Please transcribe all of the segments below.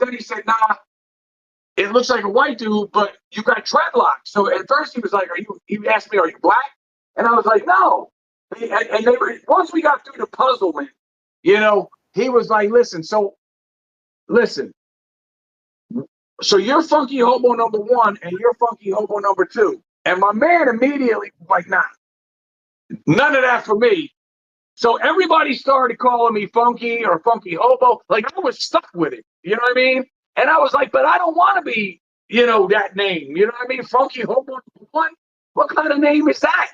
then he said, nah, it looks like a white dude, but you got dreadlocks. So at first he was like, he asked me, are you black? And I was like, no. And they were, once we got through the puzzlement, you know, he was like, listen, so you're Funky Hobo number 1 and you're Funky Hobo number 2. And my man immediately was like, nah, none of that for me. So everybody started calling me Funky or Funky Hobo. Like, I was stuck with it. You know what I mean? And I was like, but I don't want to be, you know, that name. You know what I mean? Funky Hobo number 1? What kind of name is that?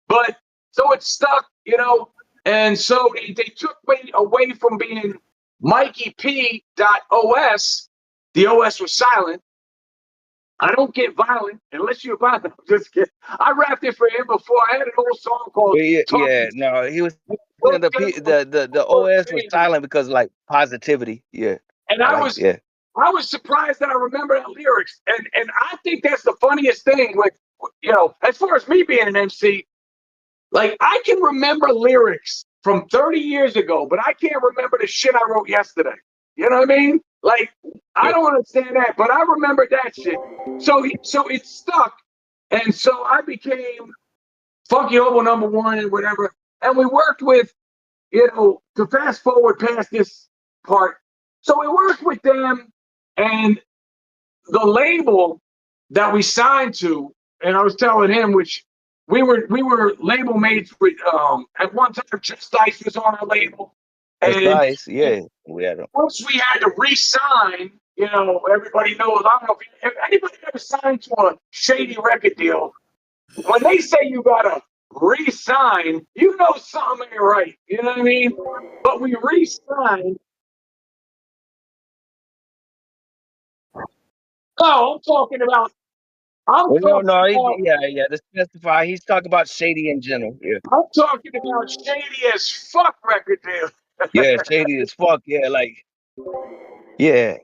But so it stuck, you know. And so they took me away from being Mikey P.OS. The OS was silent. I don't get violent unless you're violent. I'm just kidding. I rapped it for him before. I had an old song called no, he was the OS was silent because like positivity. Yeah. And I was surprised that I remember the lyrics. And I think that's the funniest thing with, you know, as far as me being an MC, like I can remember lyrics from 30 years ago, but I can't remember the shit I wrote yesterday. You know what I mean? Like, I don't understand that, but I remember that shit. So it stuck. And so I became Funky Hobo number 1 and whatever. And we worked with, you know, to fast forward past this part. So we worked with them and the label that we signed to, and I was telling him, which we were label mates with, at one time, Just Dice was on our label. And Dice, yeah, we had them. Once we had to re-sign, you know, everybody knows. I don't know if anybody ever signed to a shady record deal. When they say you gotta re-sign, you know something ain't right. You know what I mean? But we re-signed. No, I'm talking about. To specify, he's talking about shady in general. Yeah. I'm talking about shady as fuck record deal. Yeah, shady as fuck. Yeah, like, yeah.